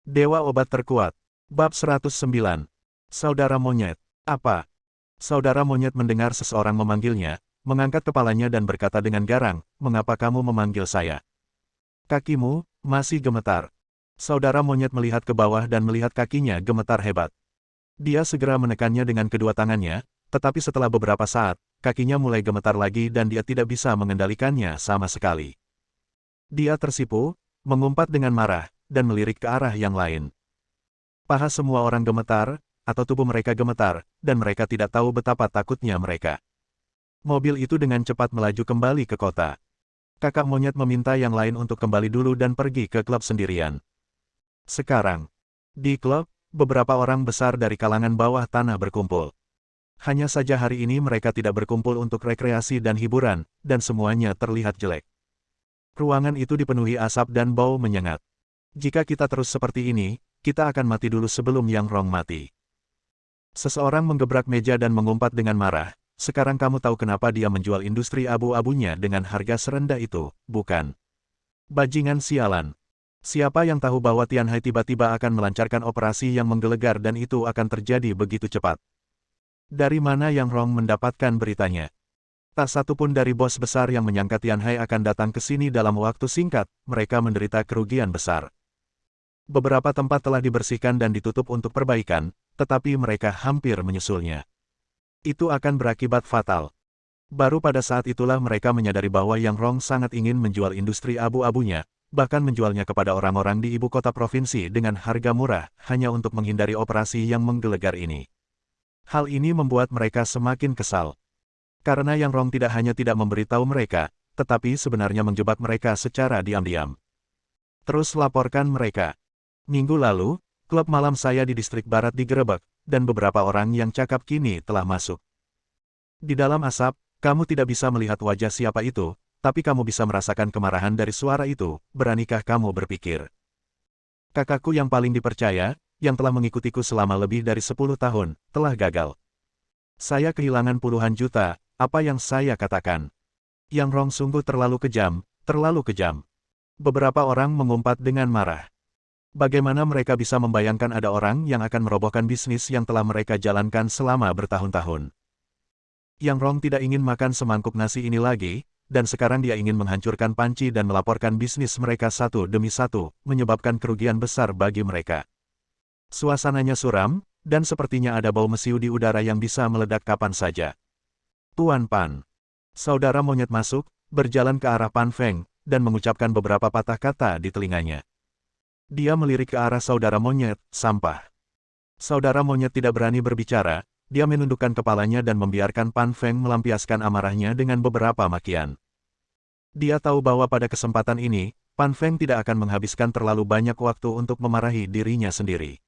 Dewa Obat Terkuat. Bab 109. Saudara Monyet. Apa? Saudara Monyet mendengar seseorang memanggilnya, mengangkat kepalanya dan berkata dengan garang, "Mengapa kamu memanggil saya?" "Kakimu masih gemetar." Saudara Monyet melihat ke bawah dan melihat kakinya gemetar hebat. Dia segera menekannya dengan kedua tangannya, tetapi setelah beberapa saat, kakinya mulai gemetar lagi dan dia tidak bisa mengendalikannya sama sekali. Dia tersipu, mengumpat dengan marah, dan melirik ke arah yang lain. Paha semua orang gemetar, atau tubuh mereka gemetar, dan mereka tidak tahu betapa takutnya mereka. Mobil itu dengan cepat melaju kembali ke kota. Kakak Monyet meminta yang lain untuk kembali dulu dan pergi ke klub sendirian. Sekarang, di klub, beberapa orang besar dari kalangan bawah tanah berkumpul. Hanya saja hari ini mereka tidak berkumpul untuk rekreasi dan hiburan, dan semuanya terlihat jelek. Ruangan itu dipenuhi asap dan bau menyengat. Jika kita terus seperti ini, kita akan mati dulu sebelum Yang Rong mati. Seseorang menggebrak meja dan mengumpat dengan marah, "Sekarang kamu tahu kenapa dia menjual industri abu-abunya dengan harga serendah itu, bukan? Bajingan sialan. Siapa yang tahu bahwa Tianhai tiba-tiba akan melancarkan operasi yang menggelegar dan itu akan terjadi begitu cepat? Dari mana Yang Rong mendapatkan beritanya? Tak satu pun dari bos besar yang menyangka Tianhai akan datang ke sini dalam waktu singkat, mereka menderita kerugian besar. Beberapa tempat telah dibersihkan dan ditutup untuk perbaikan, tetapi mereka hampir menyusulnya. Itu akan berakibat fatal." Baru pada saat itulah mereka menyadari bahwa Yang Rong sangat ingin menjual industri abu-abunya, bahkan menjualnya kepada orang-orang di ibu kota provinsi dengan harga murah, hanya untuk menghindari operasi yang menggelegar ini. Hal ini membuat mereka semakin kesal. Karena Yang Rong tidak hanya tidak memberitahu mereka, tetapi sebenarnya menjebak mereka secara diam-diam. "Terus laporkan mereka. Minggu lalu, klub malam saya di distrik barat digerebek, dan beberapa orang yang cakap kini telah masuk. Di dalam asap, kamu tidak bisa melihat wajah siapa itu, tapi kamu bisa merasakan kemarahan dari suara itu. Beranikah kamu berpikir? Kakakku yang paling dipercaya, yang telah mengikutiku selama lebih dari 10 tahun, telah gagal. Saya kehilangan puluhan juta, apa yang saya katakan?" Yang Rong sungguh terlalu kejam, terlalu kejam. Beberapa orang mengumpat dengan marah. Bagaimana mereka bisa membayangkan ada orang yang akan merobohkan bisnis yang telah mereka jalankan selama bertahun-tahun? Yang Rong tidak ingin makan semangkuk nasi ini lagi, dan sekarang dia ingin menghancurkan panci dan melaporkan bisnis mereka satu demi satu, menyebabkan kerugian besar bagi mereka. Suasananya suram, dan sepertinya ada bau mesiu di udara yang bisa meledak kapan saja. "Tuan Pan." Saudara Monyet masuk, berjalan ke arah Pan Feng, dan mengucapkan beberapa patah kata di telinganya. Dia melirik ke arah Saudara Monyet, "Sampah." Saudara Monyet tidak berani berbicara, dia menundukkan kepalanya dan membiarkan Pan Feng melampiaskan amarahnya dengan beberapa makian. Dia tahu bahwa pada kesempatan ini, Pan Feng tidak akan menghabiskan terlalu banyak waktu untuk memarahi dirinya sendiri.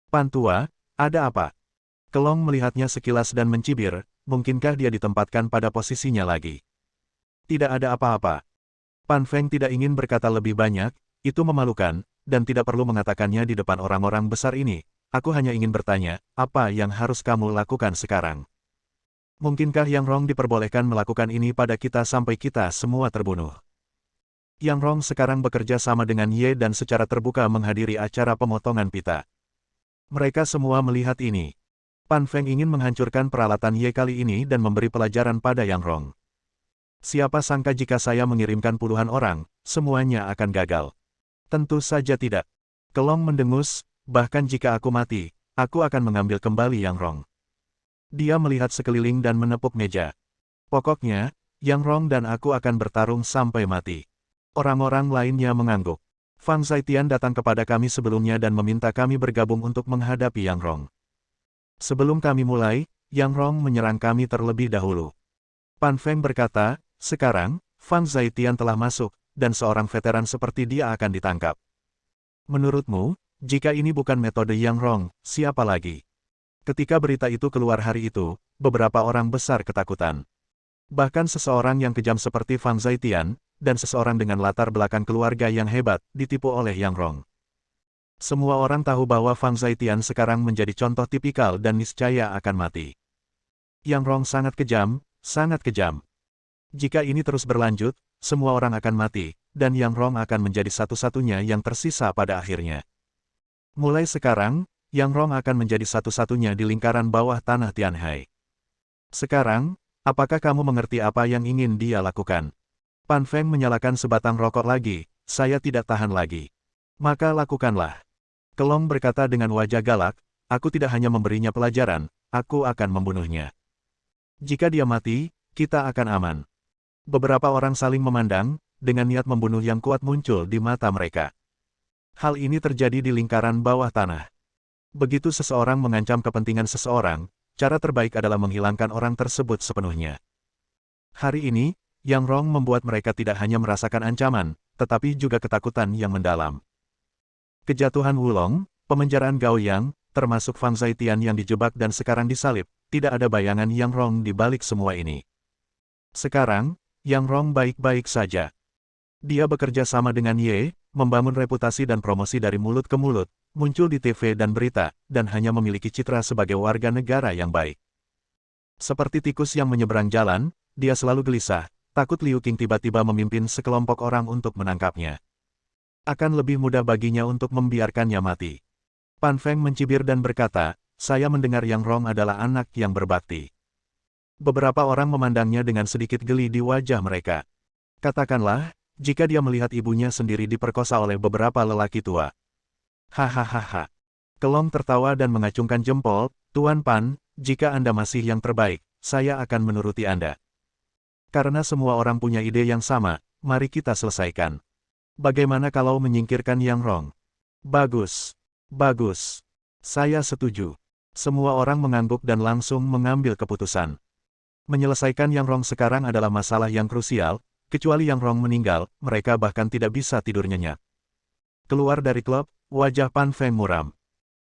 "Pan Tua, ada apa?" Kelong melihatnya sekilas dan mencibir, mungkinkah dia ditempatkan pada posisinya lagi? "Tidak ada apa-apa." Pan Feng tidak ingin berkata lebih banyak, itu memalukan, dan tidak perlu mengatakannya di depan orang-orang besar ini. "Aku hanya ingin bertanya, apa yang harus kamu lakukan sekarang? Mungkinkah Yang Rong diperbolehkan melakukan ini pada kita sampai kita semua terbunuh?" Yang Rong sekarang bekerja sama dengan Ye dan secara terbuka menghadiri acara pemotongan pita. Mereka semua melihat ini. Pan Feng ingin menghancurkan peralatan Ye kali ini dan memberi pelajaran pada Yang Rong. "Siapa sangka jika saya mengirimkan puluhan orang, semuanya akan gagal? Tentu saja tidak." Kelong mendengus, "Bahkan jika aku mati, aku akan mengambil kembali Yang Rong." Dia melihat sekeliling dan menepuk meja. "Pokoknya, Yang Rong dan aku akan bertarung sampai mati." Orang-orang lainnya mengangguk. "Fang Zaitian datang kepada kami sebelumnya dan meminta kami bergabung untuk menghadapi Yang Rong. Sebelum kami mulai, Yang Rong menyerang kami terlebih dahulu." Pan Feng berkata, "Sekarang, Fang Zaitian telah masuk, dan seorang veteran seperti dia akan ditangkap. Menurutmu, jika ini bukan metode Yang Rong, siapa lagi?" Ketika berita itu keluar hari itu, beberapa orang besar ketakutan. Bahkan seseorang yang kejam seperti Fang Zaitian, dan seseorang dengan latar belakang keluarga yang hebat, ditipu oleh Yang Rong. Semua orang tahu bahwa Fang Zaitian sekarang menjadi contoh tipikal dan niscaya akan mati. Yang Rong sangat kejam, sangat kejam. Jika ini terus berlanjut, semua orang akan mati, dan Yang Rong akan menjadi satu-satunya yang tersisa pada akhirnya. Mulai sekarang, Yang Rong akan menjadi satu-satunya di lingkaran bawah tanah Tianhai. Sekarang, apakah kamu mengerti apa yang ingin dia lakukan? Pan Feng menyalakan sebatang rokok lagi, saya tidak tahan lagi. Maka lakukanlah. Kelong berkata dengan wajah galak, aku tidak hanya memberinya pelajaran, aku akan membunuhnya. Jika dia mati, kita akan aman. Beberapa orang saling memandang, dengan niat membunuh yang kuat muncul di mata mereka. Hal ini terjadi di lingkaran bawah tanah. Begitu seseorang mengancam kepentingan seseorang, cara terbaik adalah menghilangkan orang tersebut sepenuhnya. Hari ini, Yang Rong membuat mereka tidak hanya merasakan ancaman, tetapi juga ketakutan yang mendalam. Kejatuhan Wulong, pemenjaraan Gao Yang, termasuk Fang Zaitian yang dijebak dan sekarang disalib, tidak ada bayangan Yang Rong di balik semua ini. Sekarang, Yang Rong baik-baik saja. Dia bekerja sama dengan Ye, membangun reputasi dan promosi dari mulut ke mulut, muncul di TV dan berita, dan hanya memiliki citra sebagai warga negara yang baik. Seperti tikus yang menyeberang jalan, dia selalu gelisah, takut Liu Qing tiba-tiba memimpin sekelompok orang untuk menangkapnya. Akan lebih mudah baginya untuk membiarkannya mati. Pan Feng mencibir dan berkata, saya mendengar Yang Rong adalah anak yang berbakti. Beberapa orang memandangnya dengan sedikit geli di wajah mereka. Katakanlah, jika dia melihat ibunya sendiri diperkosa oleh beberapa lelaki tua. Hahaha. Kelong tertawa dan mengacungkan jempol, Tuan Pan, jika Anda masih yang terbaik, saya akan menuruti Anda. Karena semua orang punya ide yang sama, mari kita selesaikan. Bagaimana kalau menyingkirkan Yang Rong? Bagus. Bagus. Saya setuju. Semua orang mengangguk dan langsung mengambil keputusan. Menyelesaikan Yang Rong sekarang adalah masalah yang krusial, kecuali Yang Rong meninggal, mereka bahkan tidak bisa tidur nyenyak. Keluar dari klub, wajah Pan Feng muram.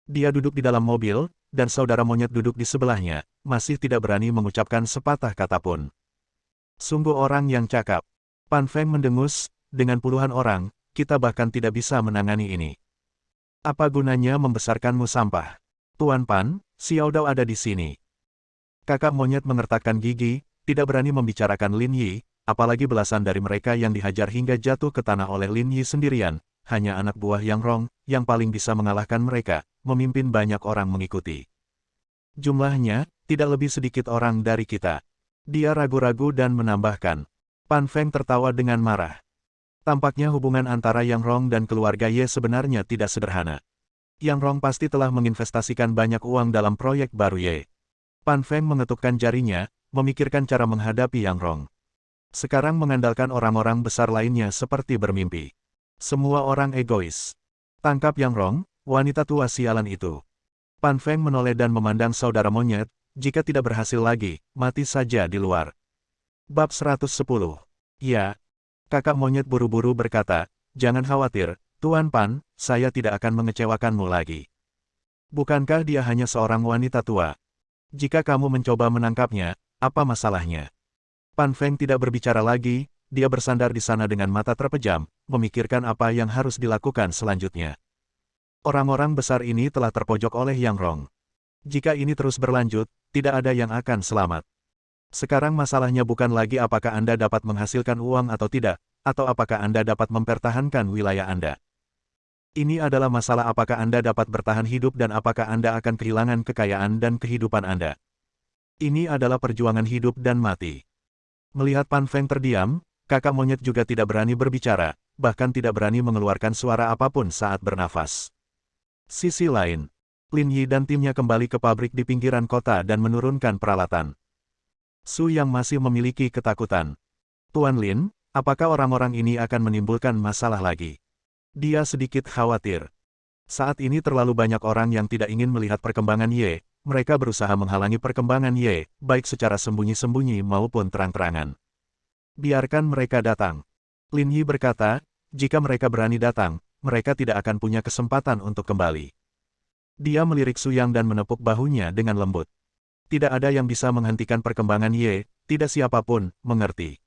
Dia duduk di dalam mobil, dan saudara monyet duduk di sebelahnya, masih tidak berani mengucapkan sepatah kata pun. Sungguh orang yang cakap. Pan Feng mendengus, dengan puluhan orang, kita bahkan tidak bisa menangani ini. Apa gunanya membesarkanmu sampah? Tuan Pan, Xiao Dao ada di sini. Kakak monyet mengertakkan gigi, tidak berani membicarakan Lin Yi, apalagi belasan dari mereka yang dihajar hingga jatuh ke tanah oleh Lin Yi sendirian, hanya anak buah Yang Rong, yang paling bisa mengalahkan mereka, memimpin banyak orang mengikuti. Jumlahnya, tidak lebih sedikit orang dari kita. Dia ragu-ragu dan menambahkan. Pan Feng tertawa dengan marah. Tampaknya hubungan antara Yang Rong dan keluarga Ye sebenarnya tidak sederhana. Yang Rong pasti telah menginvestasikan banyak uang dalam proyek baru Ye. Pan Feng mengetukkan jarinya, memikirkan cara menghadapi Yang Rong. Sekarang mengandalkan orang-orang besar lainnya seperti bermimpi. Semua orang egois. Tangkap Yang Rong, wanita tua sialan itu. Pan Feng menoleh dan memandang saudara monyet, jika tidak berhasil lagi, mati saja di luar. Bab 110. Ya. Kakak monyet buru-buru berkata, jangan khawatir, Tuan Pan, saya tidak akan mengecewakanmu lagi. Bukankah dia hanya seorang wanita tua? Jika kamu mencoba menangkapnya, apa masalahnya? Pan Feng tidak berbicara lagi, dia bersandar di sana dengan mata terpejam, memikirkan apa yang harus dilakukan selanjutnya. Orang-orang besar ini telah terpojok oleh Yang Rong. Jika ini terus berlanjut, tidak ada yang akan selamat. Sekarang masalahnya bukan lagi apakah Anda dapat menghasilkan uang atau tidak, atau apakah Anda dapat mempertahankan wilayah Anda. Ini adalah masalah apakah Anda dapat bertahan hidup dan apakah Anda akan kehilangan kekayaan dan kehidupan Anda. Ini adalah perjuangan hidup dan mati. Melihat Pan Feng terdiam, kakak monyet juga tidak berani berbicara, bahkan tidak berani mengeluarkan suara apapun saat bernafas. Sisi lain, Lin Yi dan timnya kembali ke pabrik di pinggiran kota dan menurunkan peralatan. Su yang masih memiliki ketakutan. Tuan Lin, apakah orang-orang ini akan menimbulkan masalah lagi? Dia sedikit khawatir. Saat ini terlalu banyak orang yang tidak ingin melihat perkembangan Ye, mereka berusaha menghalangi perkembangan Ye, baik secara sembunyi-sembunyi maupun terang-terangan. Biarkan mereka datang. Lin Yi berkata, jika mereka berani datang, mereka tidak akan punya kesempatan untuk kembali. Dia melirik Su Yang dan menepuk bahunya dengan lembut. Tidak ada yang bisa menghentikan perkembangan Ye, tidak siapapun, mengerti.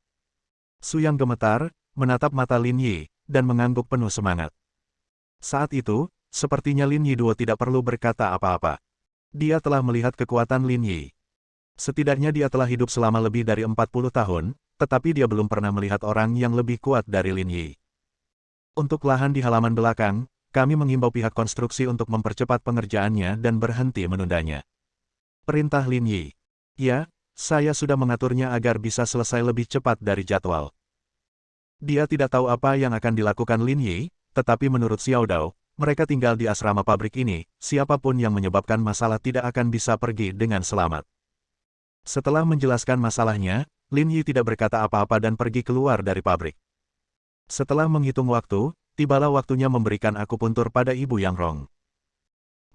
Su Yang gemetar, menatap mata Lin Yi, dan mengangguk penuh semangat. Saat itu, sepertinya Lin Yi Duo tidak perlu berkata apa-apa. Dia telah melihat kekuatan Lin Yi. Setidaknya dia telah hidup selama lebih dari 40 tahun, tetapi dia belum pernah melihat orang yang lebih kuat dari Lin Yi. Untuk lahan di halaman belakang, kami mengimbau pihak konstruksi untuk mempercepat pengerjaannya dan berhenti menundanya. Perintah Lin Yi. Ya, saya sudah mengaturnya agar bisa selesai lebih cepat dari jadwal. Dia tidak tahu apa yang akan dilakukan Lin Yi, tetapi menurut Xiao Dao, mereka tinggal di asrama pabrik ini, siapapun yang menyebabkan masalah tidak akan bisa pergi dengan selamat. Setelah menjelaskan masalahnya, Lin Yi tidak berkata apa-apa dan pergi keluar dari pabrik. Setelah menghitung waktu, tibalah waktunya memberikan akupuntur pada Ibu Yang Rong.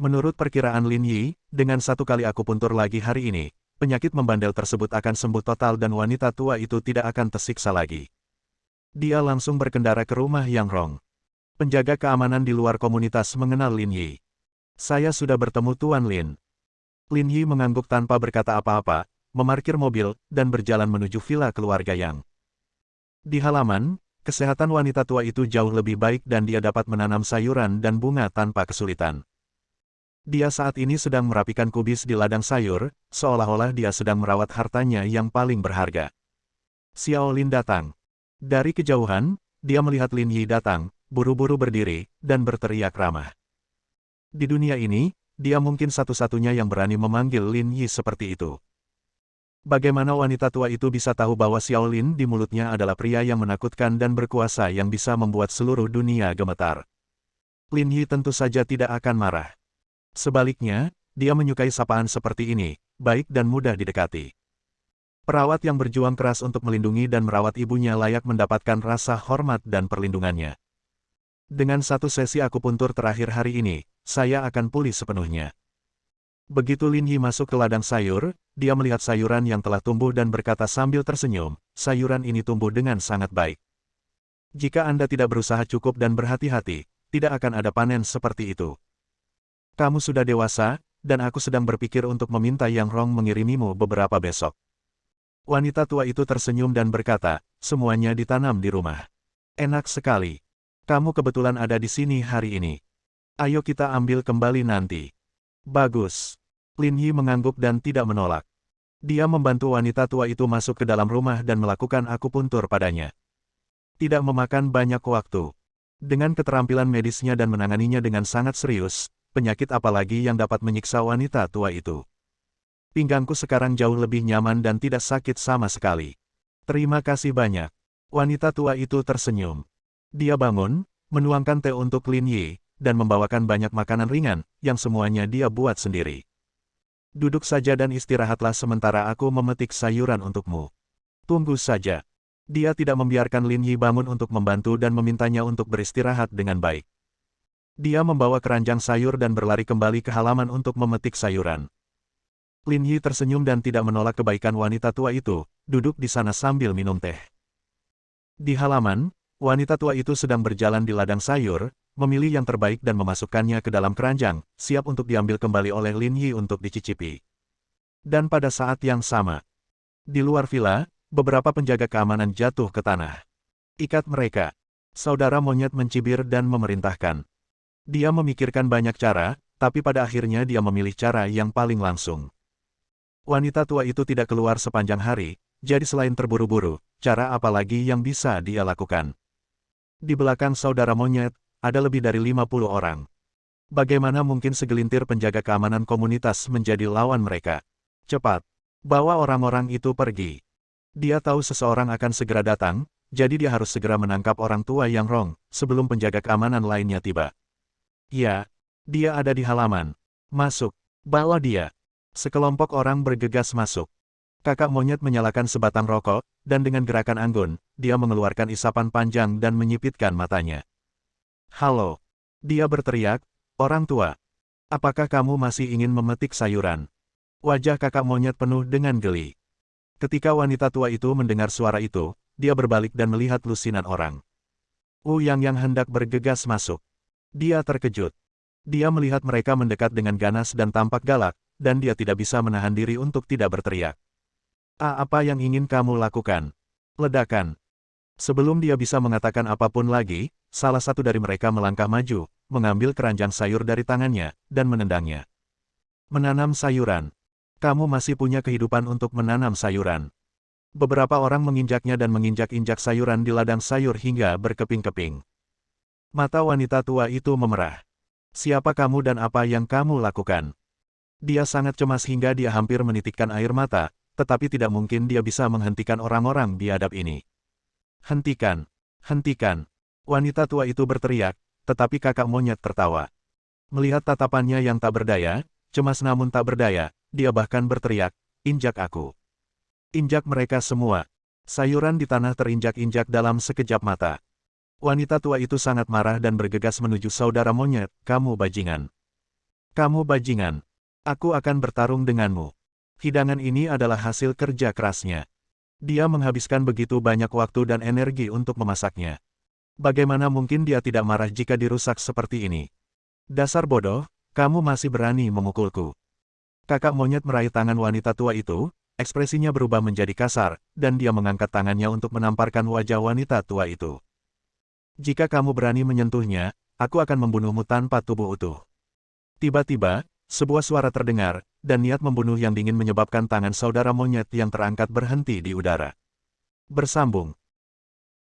Menurut perkiraan Lin Yi, dengan 1 kali akupuntur lagi hari ini, penyakit membandel tersebut akan sembuh total dan wanita tua itu tidak akan tersiksa lagi. Dia langsung berkendara ke rumah Yang Rong. Penjaga keamanan di luar komunitas mengenal Lin Yi. Saya sudah bertemu Tuan Lin. Lin Yi mengangguk tanpa berkata apa-apa, memarkir mobil, dan berjalan menuju villa keluarga Yang. Di halaman, kesehatan wanita tua itu jauh lebih baik dan dia dapat menanam sayuran dan bunga tanpa kesulitan. Dia saat ini sedang merapikan kubis di ladang sayur, seolah-olah dia sedang merawat hartanya yang paling berharga. Xiao Lin datang. Dari kejauhan, dia melihat Lin Yi datang, buru-buru berdiri, dan berteriak ramah. Di dunia ini, dia mungkin satu-satunya yang berani memanggil Lin Yi seperti itu. Bagaimana wanita tua itu bisa tahu bahwa Xiao Lin di mulutnya adalah pria yang menakutkan dan berkuasa yang bisa membuat seluruh dunia gemetar? Lin Yi tentu saja tidak akan marah. Sebaliknya, dia menyukai sapaan seperti ini, baik dan mudah didekati. Perawat yang berjuang keras untuk melindungi dan merawat ibunya layak mendapatkan rasa hormat dan perlindungannya. Dengan 1 sesi akupuntur terakhir hari ini, saya akan pulih sepenuhnya. Begitu Lin Yi masuk ke ladang sayur, dia melihat sayuran yang telah tumbuh dan berkata sambil tersenyum, sayuran ini tumbuh dengan sangat baik. Jika Anda tidak berusaha cukup dan berhati-hati, tidak akan ada panen seperti itu. Kamu sudah dewasa, dan aku sedang berpikir untuk meminta Yang Rong mengirimimu beberapa besok. Wanita tua itu tersenyum dan berkata, semuanya ditanam di rumah. Enak sekali. Kamu kebetulan ada di sini hari ini. Ayo kita ambil kembali nanti. Bagus. Lin Yi mengangguk dan tidak menolak. Dia membantu wanita tua itu masuk ke dalam rumah dan melakukan akupuntur padanya. Tidak memakan banyak waktu. Dengan keterampilan medisnya dan menanganinya dengan sangat serius, penyakit apalagi yang dapat menyiksa wanita tua itu. Pinggangku sekarang jauh lebih nyaman dan tidak sakit sama sekali. Terima kasih banyak. Wanita tua itu tersenyum. Dia bangun, menuangkan teh untuk Lin Yi, dan membawakan banyak makanan ringan, yang semuanya dia buat sendiri. Duduk saja dan istirahatlah sementara aku memetik sayuran untukmu. Tunggu saja. Dia tidak membiarkan Lin Yi bangun untuk membantu dan memintanya untuk beristirahat dengan baik. Dia membawa keranjang sayur dan berlari kembali ke halaman untuk memetik sayuran. Lin Yi tersenyum dan tidak menolak kebaikan wanita tua itu, duduk di sana sambil minum teh. Di halaman, wanita tua itu sedang berjalan di ladang sayur, memilih yang terbaik dan memasukkannya ke dalam keranjang, siap untuk diambil kembali oleh Lin Yi untuk dicicipi. Dan pada saat yang sama, di luar villa, beberapa penjaga keamanan jatuh ke tanah. Ikat mereka. Saudara monyet mencibir dan memerintahkan. Dia memikirkan banyak cara, tapi pada akhirnya dia memilih cara yang paling langsung. Wanita tua itu tidak keluar sepanjang hari, jadi selain terburu-buru, cara apa lagi yang bisa dia lakukan? Di belakang saudara monyet, ada lebih dari 50 orang. Bagaimana mungkin segelintir penjaga keamanan komunitas menjadi lawan mereka? Cepat, bawa orang-orang itu pergi. Dia tahu seseorang akan segera datang, jadi dia harus segera menangkap orang tua Yang Rong, sebelum penjaga keamanan lainnya tiba. Ya, dia ada di halaman. Masuk, bawa dia. Sekelompok orang bergegas masuk. Kakak monyet menyalakan sebatang rokok, dan dengan gerakan anggun, dia mengeluarkan isapan panjang dan menyipitkan matanya. Halo. Dia berteriak, orang tua. Apakah kamu masih ingin memetik sayuran? Wajah kakak monyet penuh dengan geli. Ketika wanita tua itu mendengar suara itu, dia berbalik dan melihat lusinan orang. Wu Yang hendak bergegas masuk. Dia terkejut. Dia melihat mereka mendekat dengan ganas dan tampak galak, dan dia tidak bisa menahan diri untuk tidak berteriak. Apa yang ingin kamu lakukan? Ledakan. Sebelum dia bisa mengatakan apapun lagi, salah satu dari mereka melangkah maju, mengambil keranjang sayur dari tangannya, dan menendangnya. Menanam sayuran. Kamu masih punya kehidupan untuk menanam sayuran. Beberapa orang menginjaknya dan menginjak-injak sayuran di ladang sayur hingga berkeping-keping. Mata wanita tua itu memerah. Siapa kamu dan apa yang kamu lakukan? Dia sangat cemas hingga dia hampir menitikkan air mata, tetapi tidak mungkin dia bisa menghentikan orang-orang biadab ini. Hentikan! Hentikan! Wanita tua itu berteriak, tetapi kakak monyet tertawa. Melihat tatapannya yang tak berdaya, cemas namun tak berdaya, dia bahkan berteriak, injak aku. Injak mereka semua. Sayuran di tanah terinjak-injak dalam sekejap mata. Wanita tua itu sangat marah dan bergegas menuju saudara monyet, kamu bajingan. Kamu bajingan. Aku akan bertarung denganmu. Hidangan ini adalah hasil kerja kerasnya. Dia menghabiskan begitu banyak waktu dan energi untuk memasaknya. Bagaimana mungkin dia tidak marah jika dirusak seperti ini? Dasar bodoh, kamu masih berani memukulku. Kakak monyet meraih tangan wanita tua itu, ekspresinya berubah menjadi kasar, dan dia mengangkat tangannya untuk menamparkan wajah wanita tua itu. Jika kamu berani menyentuhnya, aku akan membunuhmu tanpa tubuh utuh. Tiba-tiba, sebuah suara terdengar, dan niat membunuh yang dingin menyebabkan tangan saudara monyet yang terangkat berhenti di udara. Bersambung.